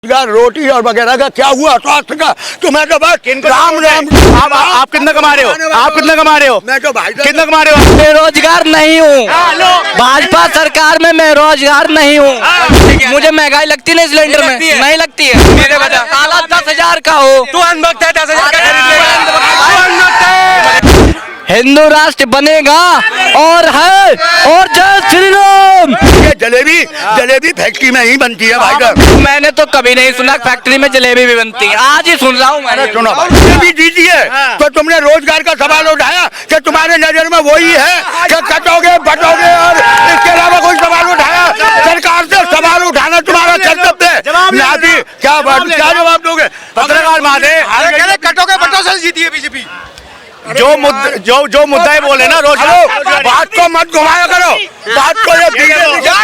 रोटी और वगैरह का क्या हुआ स्वास्थ्य का? तुम्हें तो बस राम राम। आप कितना कमा रहे हो? आप कितना कमा रहे हो? मैं तो भाई कितना कमा रहे हो? बेरोजगार नहीं हूँ। भाजपा सरकार में मैं रोजगार नहीं हूँ। मुझे महंगाई लगती नहीं सिलेंडर में, नहीं लगती है। मेरे बता साला 10,000 का हो। तू अनभक्त है, 10,000 का हिंदू राष्ट्र बनेगा और है और जय श्री राम। ये जलेबी फैक्ट्री में ही बनती है भाई साहब। मैंने तो कभी नहीं सुना फैक्ट्री में जलेबी भी बनती है, आज ही सुन रहा हूँ मैंने। सुनो जलेबी दीजिए तो तुमने रोजगार का सवाल उठाया कि तुम्हारे नजर में वही है कि कटोगे बटोगे और इसके अलावा कोई सवाल उठाया? सरकार से सवाल उठाना तुम्हारा कर्तव्य है। क्या जवाब दोगे? पत्रकार महादेव कटोगे बटो से जीती है बीजेपी। जो मुद्दा बोले ना रोजगार, बात को मत घुमाया करो, बात को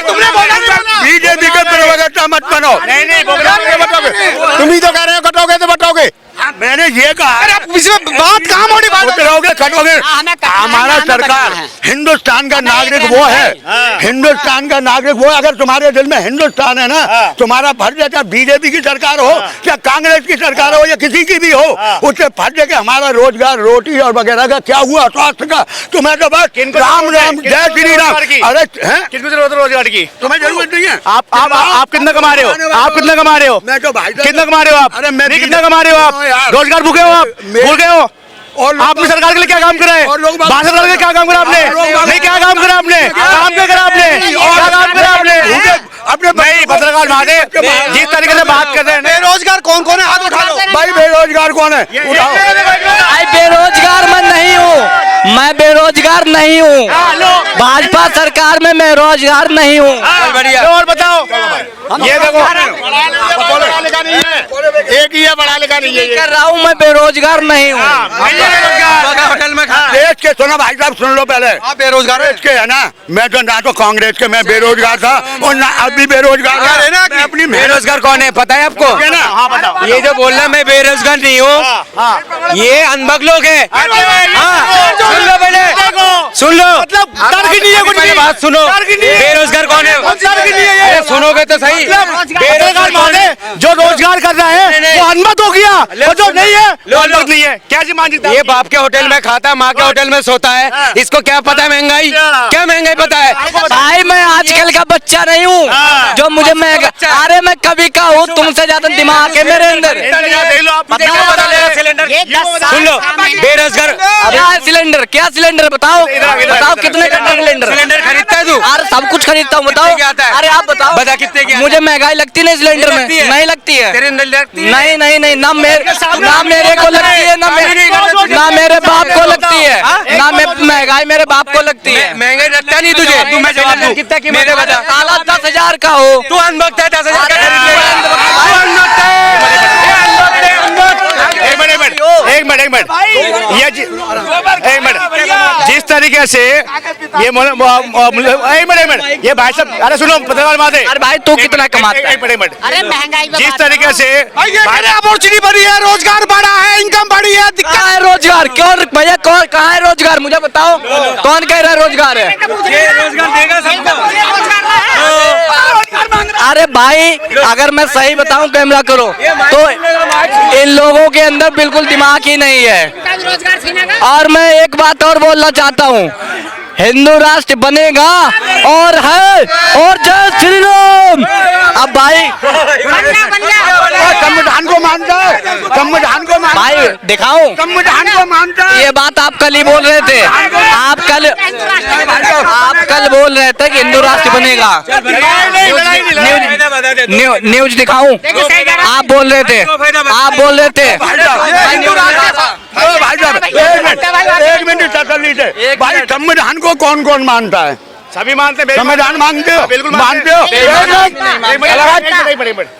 तुमने बोला बीजेपी के प्रवक्ता मत बनो। नहीं तुम ही तो कह रहे हो कटोगे तो बटोगे। मैंने ये कहा बात कहाँ मोड़ी बात कटोगे कटोगे। हमारा सरकार हिंदुस्तान का नागरिक वो है, हिंदुस्तान का नागरिक वो। अगर तुम्हारे दिल में हिंदुस्तान है ना, तुम्हारा फर्ज है, चाहे बीजेपी की सरकार हो या कांग्रेस की सरकार हो या किसी की भी हो, उससे फर्ज है कि हमारा रोजगार रोटी और वगैरह का क्या हुआ स्वास्थ्य का? तुम्हें तो बस राम राम जय श्री राम। अरे किसको जरूरत है रोजगार की? तुम्हें जरूरत नहीं है। आप कितना कमा रहे हो? आप कितना कमा रहे हो? मैं तो भाई कितना कमा रहे हो आप? अरे मैं कितना कमा रहे हो आप? रोजगार भूखे हो आप? भूल गए हो? और आपने सरकार के लिए क्या काम करा है? भारत सरकार के लिए क्या काम करा आपने? नहीं, क्या काम करा आपने? काम क्या करा आपने? क्या काम करा आपने? अपने नहीं, पत्रकार महादेव जिस तरीके से बात कर रहे हैं, बेरोजगार कौन कौन है? हाथ उठा लो। भाई बेरोजगार कौन है? उठाओ। मैं बेरोजगार मैं नहीं हूँ, मैं बेरोजगार नहीं हूँ। भाजपा सरकार में मैं रोजगार नहीं हूँ। बढ़िया। और बताओ, ये देखो एक ही है, पढ़ा लिखा नहीं है। कर रहा हूँ, मैं बेरोजगार नहीं हूँ। होटल में देश के सुनो भाई साहब, सुन लो पहले। आप बेरोजगार देश के है ना, मैं तो ना तो कांग्रेस के मैं बेरोजगार था और ना अभी बेरोजगार है ना। मैं अपनी बेरोजगार कौन है पता है आपको? हाँ बताओ। ये जो बोल रहा है मैं बेरोजगार नहीं हूँ, ये अनभक्त लोग हैं। सुन लो पहले, सुन लो, मतलब तर्क नहीं है कुछ भी। बात सुनो, बेरोजगार कौन है? तर्क नहीं है ये। सुनोगे तो सही। बेरोजगार माने जो रोजगार कर रहा है वो अनमत हो गया, और जो नहीं है वो अनमत नहीं है। क्या जी मान ये बाप के होटल में खाता है, माँ के होटल में सोता है, इसको क्या पता है महंगाई? क्या महंगाई पता है? भाई मैं आजकल का बच्चा नहीं हूँ जो मुझे महंगा। अरे मैं कभी का हूँ, तुमसे ज्यादा दिमाग है मेरे अंदर। सुन लो, बेरोजगार क्या सिलेंडर, क्या सिलेंडर बताओ, बताओ कितने का सिलेंडर? सिलेंडर खरीदता है तू? अरे सब कुछ खरीदता हूँ, बताओ। कितने का आता है? अरे आप बताओ, बता कितने की? मुझे महंगाई लगती नहीं सिलेंडर में, नहीं लगती है। तेरे अंदर लगती है? नहीं नहीं नहीं, ना मेरे को लगती है, ना मेरे बाप को लगती है, ना महंगाई मेरे बाप को लगती है। महंगाई लगता नहीं तुझे? तू मैं जवाब दूं, कितना की मेरे बता। साला 10,000 का हो। तू अनभक्त है, 10,000 का खरीद ले। एक मिनट ये एक मिनट जिस तरीके से ये एक मिनट ये भाई साहब, अरे सुनो पत्रकार महादेव, अरे भाई तू कितना कमाता है? एक मिनट अरे महंगाई जिस तरीके से अपॉर्चुनिटी बढ़ी है, रोजगार बढ़ा है, इनकम बढ़ी है। कहाँ है रोजगार? क्यों भैया, कौन कहाँ है रोजगार? मुझे बताओ, कौन कह रहा है रोजगार है? रोजगार देगा सबको। अरे भाई अगर मैं सही बताऊं, कैमरा करो, तो इन लोगों के अंदर बिल्कुल दिमाग ही नहीं है। रोजगार छीनेगा। और मैं एक बात और बोलना चाहता हूँ, हिंदू राष्ट्र बनेगा और है और जय श्री राम। अब भाई संविधान को मानता है, संविधान को मानता भाई है, दिखाऊं? संविधान को मानता है। ये बात आप कल ही बोल रहे थे, आप कल बोल रहे थे कि हिंदू राष्ट्र बनेगा। न्यूज दिखाऊं? आप बोल रहे थे, आप बोल रहे थे। भाई साहब एक मिनट तसल्ली से। भाई संविधान को कौन कौन मानता है? सभी मानते हैं। संविधान मानते हो? बिल्कुल मानते हो?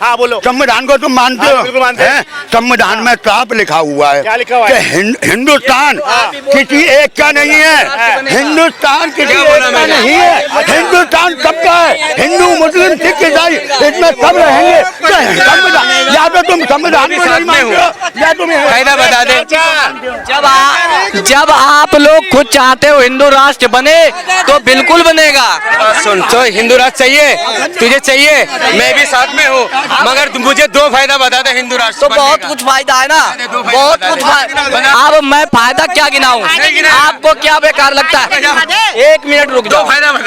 हाँ बोलो। संविधान को तुम मानते हो? बिल्कुल मानते हैं। संविधान में साफ लिखा हुआ है, क्या लिखा हुआ है? कि हिंदुस्तान किसी एक का नहीं है, हिंदुस्तान किसी एक का नहीं है, हिंदुस्तान सबका है। हिंदू मुस्लिम सिख ईसाई इसमें सब रहेंगे। संविधान या तो तुम संविधान को नहीं मानते हो या तुम्हें फायदा बता दे। जब आप लोग खुद चाहते हो हिंदू राष्ट्र बने तो बिल्कुल बनेगा। सुन तो हिंदू राष्ट्र चाहिए, तुझे चाहिए, मैं भी साथ में हूँ, मगर मुझे दो फायदा बता दे हिंदू राष्ट्र तो बहुत कुछ फायदा है ना, बहुत कुछ फायदा। अब मैं फायदा क्या गिनाऊं, आपको क्या बेकार लगता है? एक मिनट रुक जाओ,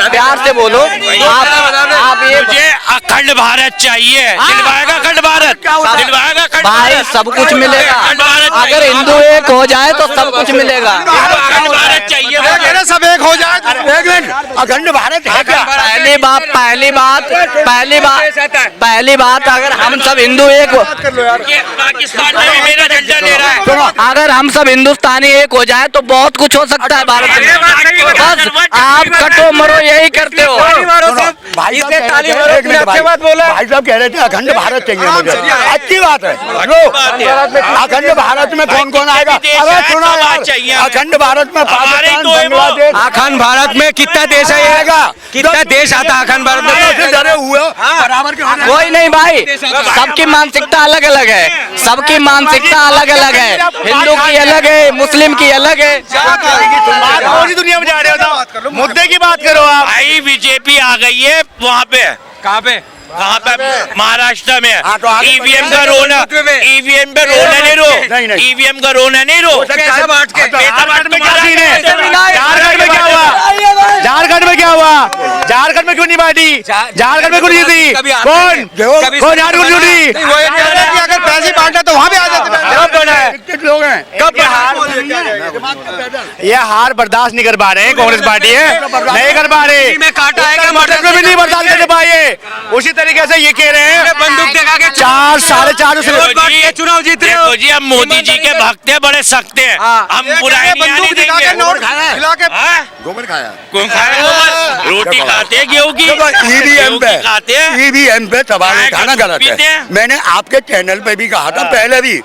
प्यार से बोलो। आप ये मुझे अखंड भारत चाहिए, दिलवाएगा अखंड भारत, दिलवाएगा अखंड भाई भारत। सब कुछ मिलेगा, अगर हिंदू एक हो जाए तो सब कुछ मिलेगा। अखंड भारत चाहिए मुझे। सब एक हो जाए। एक मिनट, अखंड भारत है क्या? पहली बात अगर हम सब हिंदू एक ये पाकिस्तान में भी मेरा झंडा ले रहा है। सुनो, अगर हम सब हिंदुस्तानी एक हो जाए तो बहुत कुछ हो सकता है भारत में। बस आप कटो मरो यही करते हो। भाई साहब कह रहे थे, एक मिनट भाई साहब कह रहे थे अखंड भारत चाहिए मुझे, अच्छी बात है। अखंड भारत में कौन कौन आएगा? अरे सुनो यार, अखंड भारत में पाकिस्तान, बांग्लादेश, अखंड भारत में कितना देश आएगा, कितना देश आता है अखंड भारत में? से डरे हुए हो बराबर के होने। कोई नहीं भाई, सबकी मानसिकता अलग अलग है, सबकी मानसिकता अलग अलग है। हिंदू की अलग है, मुस्लिम की अलग है। कौन सी दुनिया में जा रहे हो? तो मुद्दे की बात करो आप। भाई बीजेपी आ गई है वहाँ पे, कहाँ पे? महाराष्ट्र में। हाँ, तो आगे ईवीएम का रोना, ईवीएम पे रोना नहीं रो, ईवीएम का रोना नहीं रो। कैसे बांट के? झारखंड में क्या सीन है? झारखंड में क्या हुआ? झारखंड में क्या हुआ? झारखंड में क्यों नहीं बांटी? झारखंड में क्यों नहीं दी? कौन कौन झारखंड क्यों नहीं? अगर पैसे बांटा तो वहाँ भी आ जाते। कितने लोग हैं? ये हार बर्दाश्त नहीं कर पा रहे हैं, कांग्रेस पार्टी है नहीं कर पा रहे, में काटा है क्या? मर्डर में भी नहीं बर्दाश्त कर पाए। उसी तरीके से ये कह रहे हैं बंदूक दिखा के 4 साढ़े 4 चुनाव जीत रहे हो जी। हम मोदी जी के भक्त हैं, बड़े सख्त हैं, हम बुराई नहीं आने देंगे। गोबर खाया, कौन खाएगा गोबर? रोटी खाते हैं गेहूं की, ईवीएम पे, खाते हैं। ईवीएम पे सवाल चाय उठाना का गलत पीते है। हैं। मैंने आपके चैनल पे भी कहा था पहले भी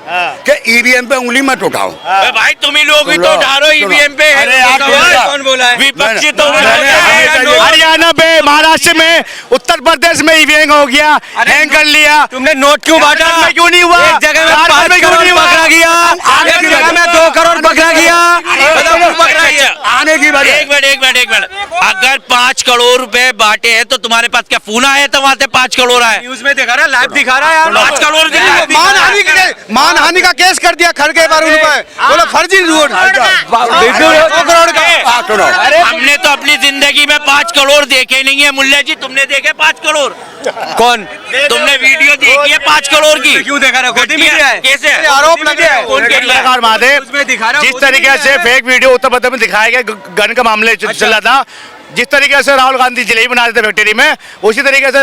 कि ईवीएम पे उंगली मत उठाओ। अबे भाई तुम ही लोग भी तो उठा रहे हो ईवीएम पे। अरे यार, कौन बोला है? विपक्षी तो हरियाणा पे, महाराष्ट्र में, उत्तर प्रदेश में ईवीएम हो गया, हैंग कर लिया। तुमने नोट क्यों बांटा? में क्यों नहीं हुआ? एक जगह में झारखंड में क्यों नहीं हुआ? पकड़ा गया, एक जगह में 2 करोड़ पकड़ा गया। आने की वजह एक मिनट अगर 5 करोड़ रुपए बांटे हैं तो तुम्हारे पास क्या फोन आया था? वहाँ से 5 करोड़ आए? न्यूज में दिखा रहा है, लाइव दिखा रहा है यार। 5 करोड़ मानहानि का केस कर दिया खड़गे पर उन पर, बोला फर्जी रोड 2 करोड़ का। सुनो, हमने तो अपनी जिंदगी में 5 करोड़ देखे नहीं है मुल्ला जी। तुमने देखे 5 करोड़? कौन? तुमने वीडियो देखी है 5 करोड़ की? क्यों देखा रहा? घटिया मीडिया है, कैसे आरोप लगे हैं। कौन कह रहा है? सरकार महादेव जिस तरीके से फेक वीडियो उत्तर प्रदेश में दिखाया गया, गन का मामले चल रहा था, जिस तरीके से राहुल गांधी जलेबी बना देते फैक्ट्री में, उसी तरीके से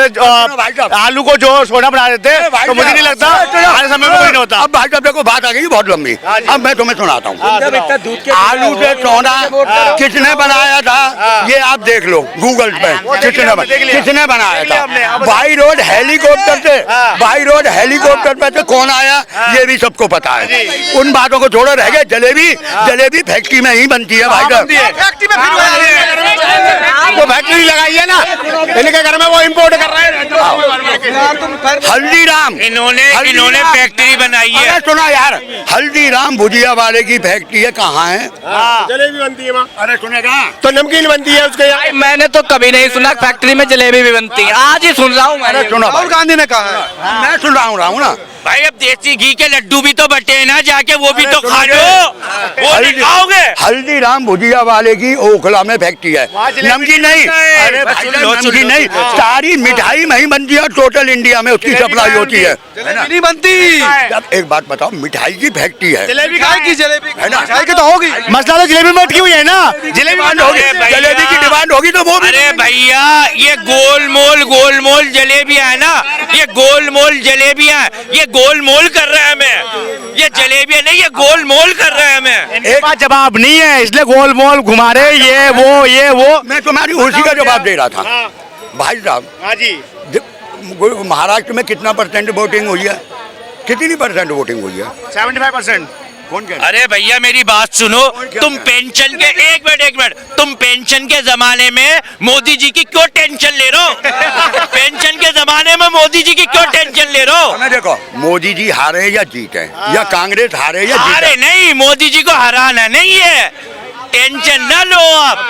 आलू को जो सोना बना देते, तो मुझे नहीं लगता आने समय में कोई नहीं होता। अब भाई साहब देखो बात आ गई बहुत लंबी, अब मैं तुम्हें सुनाता हूँ। आलू से सोना किसने बनाया था ये आप देख लो गूगल पे, किसने बनाया था? बाई रोड हेलीकॉप्टर से, बाई रोड हेलीकॉप्टर पे से कौन आया ये भी सबको पता है। उन बातों को छोड़ो, रह गए जलेबी। जलेबी फैक्ट्री में ही बनती है भाई साहब। फैक्ट्री में वो फैक्ट्री लगाई है ना, इनके घर में वो इम्पोर्ट कर रहे हैं। हल्दीराम इन्होंने फैक्ट्री बनाई है। अरे सुना यार, हल्दीराम भुजिया वाले की फैक्ट्री है, कहाँ है? जलेबी बनती है वहाँ, अरे सुनेगा तो नमकीन बनती है उसके यहाँ। मैंने तो कभी नहीं सुना फैक्ट्री में जलेबी भी बनती है, आज ही सुन रहा हूँ अरे मैं। सुनो, राहुल गांधी ने कहा है। मैं सुन रहा हूँ ना। भाई अब देसी घी के लड्डू भी तो बटे हैं ना, जाके वो भी तो खा लो। वो नहीं खाओगे? हल्दीराम भुजिया वाले की ओखला में फैक्ट्री है, नमकीन नहीं। अरे भाई नमकीन नहीं, सारी मिठाई में ही बनती है, टोटल इंडिया में उसकी सप्लाई होती है। नहीं बनती। अब एक बात बताओ, मिठाई की फैक्ट्री है, जलेबी खाएगी, जलेबी है ना? मिठाई की तो होगी। मसला तो जलेबी में अटकी हुई है ना, जलेबी डिमांड होगी, जलेबी की डिमांड होगी तो वो भी। अरे भैया ये गोलमोल जलेबियां है ना, ये गोलमोल जलेबियां, ये गोलमोल कर रहे हैं हमें। ये जलेबियां नहीं, ये गोलमोल कर रहे हैं हमें। एक बात जवाब नहीं है, इसलिए गोलमोल घुमा रहे, ये वो। मैं तुम्हारी उसी का जवाब दे रहा था भाई साहब। हाँ जी, महाराष्ट्र में कितना % वोटिंग हुई है? कितनी % वोटिंग हुई है? 75%। कौन कह रहा है? अरे भैया मेरी बात सुनो, तुम पेंशन के एक मिनट तुम पेंशन के जमाने में मोदी जी की क्यों टेंशन ले रहे हो? पेंशन के जमाने में मोदी जी की क्यों टेंशन ले रहे हो? हमें देखो, मोदी जी हारे या जीते या कांग्रेस हारे या जीते, अरे नहीं, मोदी जी को हराना नहीं है, टेंशन ना लो आप।